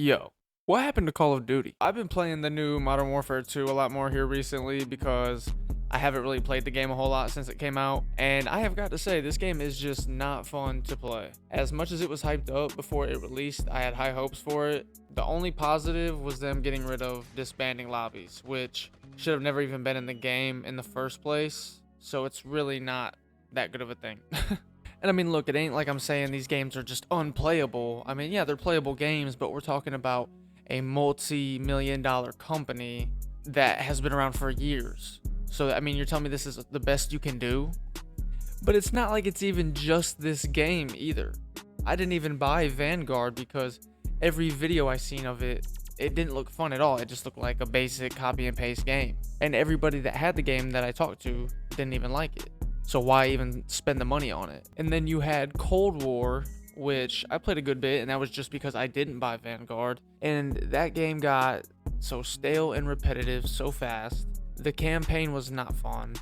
Yo, what happened to Call of Duty? I've been playing the new Modern Warfare 2 a lot more here recently because I haven't really played the game a whole lot since it came out, and I have got to say, this game is just not fun to play. As much as it was hyped up before it released, I had high hopes for it. The only positive was them getting rid of disbanding lobbies, which should have never even been in the game in the first place, so it's really not that good of a thing. And I mean, look, it ain't like I'm saying these games are just unplayable. I mean, yeah, they're playable games, but we're talking about a multi-million-dollar company that has been around for years. So, I mean, you're telling me this is the best you can do? But it's not like it's even just this game either. I didn't even buy Vanguard because every video I seen of it, it didn't look fun at all. It just looked like a basic copy and paste game. And everybody that had the game that I talked to didn't even like it. So why even spend the money on it? And then you had Cold War, which I played a good bit, and that was just because I didn't buy Vanguard. And that game got so stale and repetitive so fast. The campaign was not fun,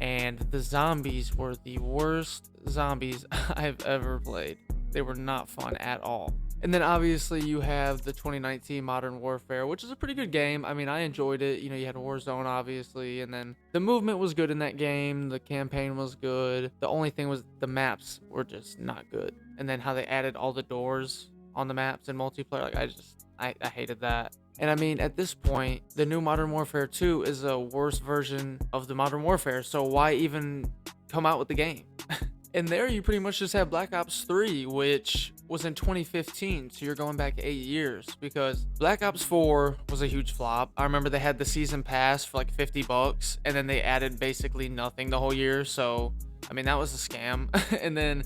and the zombies were the worst zombies I've ever played. They were not fun at all. And then obviously you have the 2019 Modern Warfare, which is a pretty good game. I mean, I enjoyed it. You know, you had Warzone, obviously, and then the movement was good in that game. The campaign was good. The only thing was the maps were just not good. And then how they added all the doors on the maps in multiplayer, like I hated that. And I mean, at this point, the new Modern Warfare 2 is a worse version of the Modern Warfare, so why even come out with the game? And there you pretty much just have Black Ops 3, which was in 2015, so you're going back 8 years, because Black Ops 4 was a huge flop. I remember they had the season pass for like $50, and then they added basically nothing the whole year, so I mean, that was a scam. And then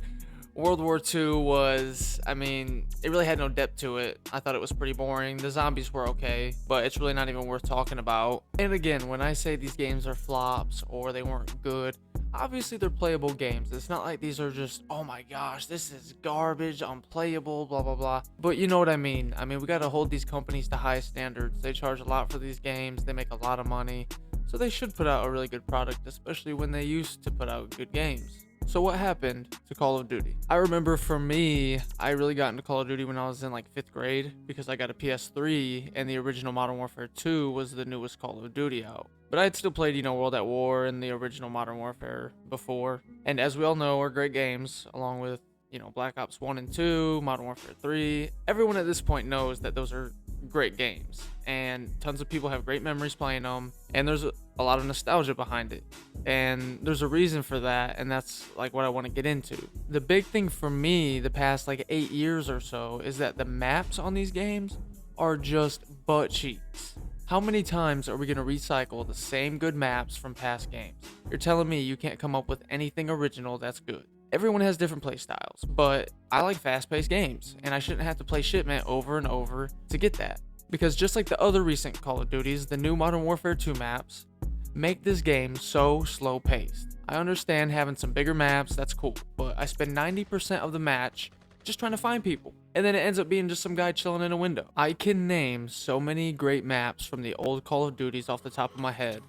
World War II was, I mean, it really had no depth to it. I thought it was pretty boring. The zombies were okay, but it's really not even worth talking about. And again, when I say these games are flops or they weren't good, obviously they're playable games. It's not like these are just, oh my gosh, this is garbage, unplayable, blah, blah, blah. But you know what I mean. I mean, we got to hold these companies to high standards. They charge a lot for these games. They make a lot of money. So they should put out a really good product, especially when they used to put out good games. So what happened to Call of Duty? I remember for me, I really got into Call of Duty when I was in like 5th grade because I got a PS3 and the original Modern Warfare 2 was the newest Call of Duty out. But I had still played, you know, World at War and the original Modern Warfare before. And as we all know, are great games, along with, you know, Black Ops 1 and 2, Modern Warfare 3. Everyone at this point knows that those are great games, and tons of people have great memories playing them, and there's a lot of nostalgia behind it, and there's a reason for that, and that's like what I want to get into. The big thing for me the past like 8 years or so is that the maps on these games are just butt cheeks. How many times are we going to recycle the same good maps from past games? You're telling me you can't come up with anything original that's good? Everyone has different play styles, but I like fast-paced games, and I shouldn't have to play shipment over and over to get that. Because just like the other recent Call of Duties, the new Modern Warfare 2 maps make this game so slow-paced. I understand having some bigger maps, that's cool, but I spend 90% of the match just trying to find people, and then it ends up being just some guy chilling in a window. I can name so many great maps from the old Call of Duties off the top of my head,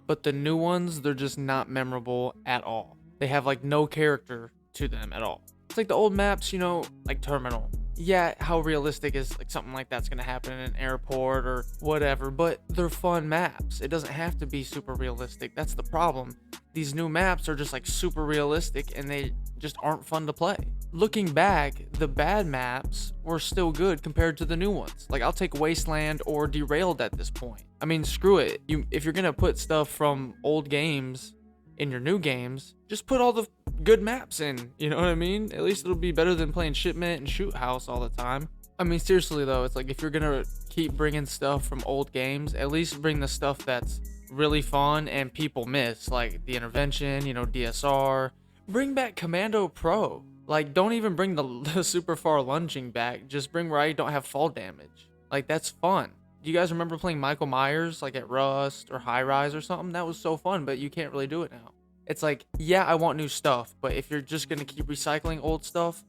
but the new ones, they're just not memorable at all. They have like no character to them at all. It's like the old maps, you know, like Terminal. Yeah, how realistic is like something like that's gonna happen in an airport or whatever, but they're fun maps. It doesn't have to be super realistic. That's the problem. These new maps are just like super realistic and they just aren't fun to play. Looking back, the bad maps were still good compared to the new ones. Like, I'll take Wasteland or Derailed at this point. I mean, screw it. If you're gonna put stuff from old games in your new games, just put all the good maps in, you know what I mean? At least it'll be better than playing Shipment and Shoot House all the time. I mean, seriously though, it's like if you're gonna keep bringing stuff from old games, at least bring the stuff that's really fun and people miss, like the Intervention, you know, DSR. Bring back Commando Pro. Like, don't even bring the super far lunging back, just bring where I don't have fall damage. Like, that's fun. Do you guys remember playing Michael Myers like at Rust or High Rise or something? That was so fun, but you can't really do it now. It's like, yeah, I want new stuff, but if you're just gonna keep recycling old stuff,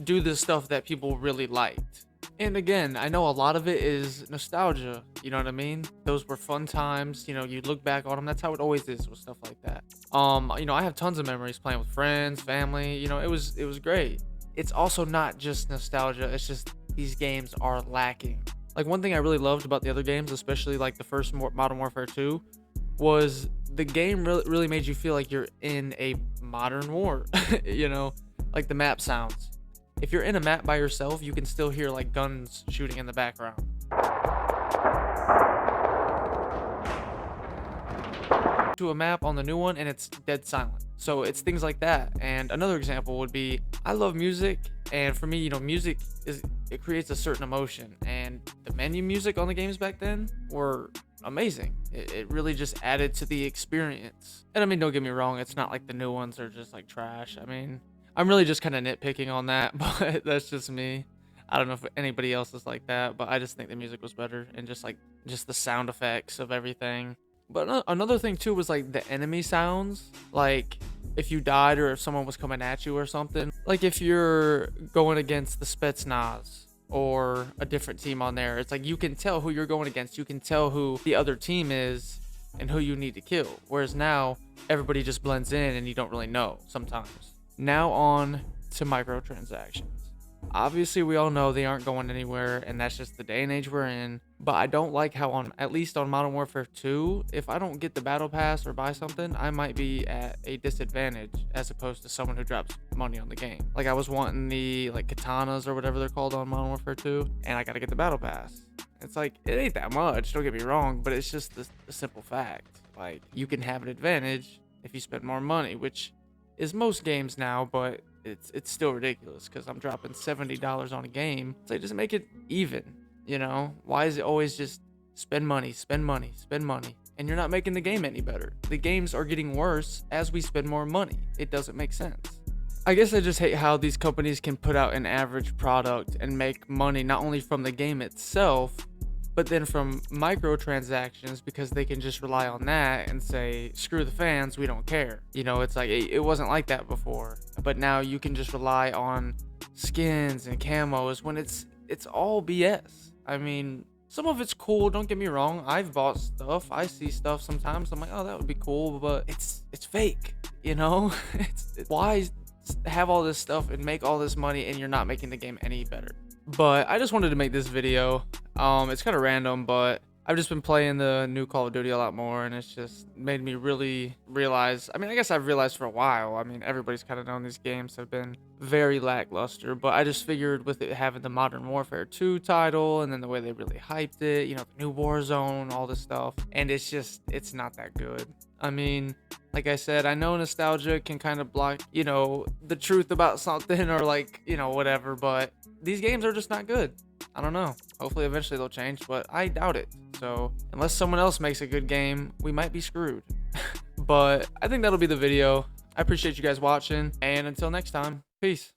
do the stuff that people really liked. And again, I know a lot of it is nostalgia, you know what I mean? Those were fun times, you know, you look back on them. That's how it always is with stuff like that. You know, I have tons of memories playing with friends, family, you know, it was great. It's also not just nostalgia, it's just these games are lacking. Like, one thing I really loved about the other games, especially like the first Modern Warfare 2, was the game really made you feel like you're in a modern war. You know, like the map sounds. If you're in a map by yourself, you can still hear like guns shooting in the background. To a map on the new one and it's dead silent. So it's things like that. And another example would be, I love music, and for me, you know, music it creates a certain emotion, and the menu music on the games back then were amazing. It really just added to the experience. And I mean, don't get me wrong, it's not like the new ones are just like trash. I mean, I'm really just kind of nitpicking on that, but that's just me. I don't know if anybody else is like that, but I just think the music was better, and just the sound effects of everything. But another thing too was like the enemy sounds, like if you died or if someone was coming at you or something. Like if you're going against the Spetsnaz or a different team on there, it's like you can tell who you're going against. You can tell who the other team is and who you need to kill. Whereas now everybody just blends in and you don't really know sometimes. Now on to microtransactions. Obviously, we all know they aren't going anywhere, and that's just the day and age we're in. But I don't like how, at least on Modern Warfare 2, if I don't get the battle pass or buy something, I might be at a disadvantage as opposed to someone who drops money on the game. Like, I was wanting the like katanas or whatever they're called on Modern Warfare 2, and I gotta get the battle pass. It's like, it ain't that much, don't get me wrong, but it's just the simple fact. Like, you can have an advantage if you spend more money, which is most games now, but it's still ridiculous because I'm dropping $70 on a game. It's like, just make it even, you know? Why is it always just spend money, spend money, spend money? And you're not making the game any better. The games are getting worse as we spend more money. It doesn't make sense. I guess I just hate how these companies can put out an average product and make money not only from the game itself, but then from microtransactions, because they can just rely on that and say, screw the fans, we don't care. You know, it's like, it wasn't like that before, but now you can just rely on skins and camos when it's all BS. I mean, some of it's cool, don't get me wrong. I've bought stuff, I see stuff sometimes, I'm like, oh, that would be cool, but it's fake, you know? Why have all this stuff and make all this money and you're not making the game any better? But I just wanted to make this video. It's kind of random, but I've just been playing the new Call of Duty a lot more, and it's just made me really realize, I mean, I guess I've realized for a while. I mean, everybody's kind of known these games have been very lackluster, but I just figured with it having the Modern Warfare 2 title, and then the way they really hyped it, you know, the new Warzone, all this stuff, and it's not that good. I mean, like I said, I know nostalgia can kind of block, you know, the truth about something or like, you know, whatever, but these games are just not good. I don't know. Hopefully eventually they'll change, but I doubt it. So unless someone else makes a good game, we might be screwed. But I think that'll be the video. I appreciate you guys watching, and until next time, peace.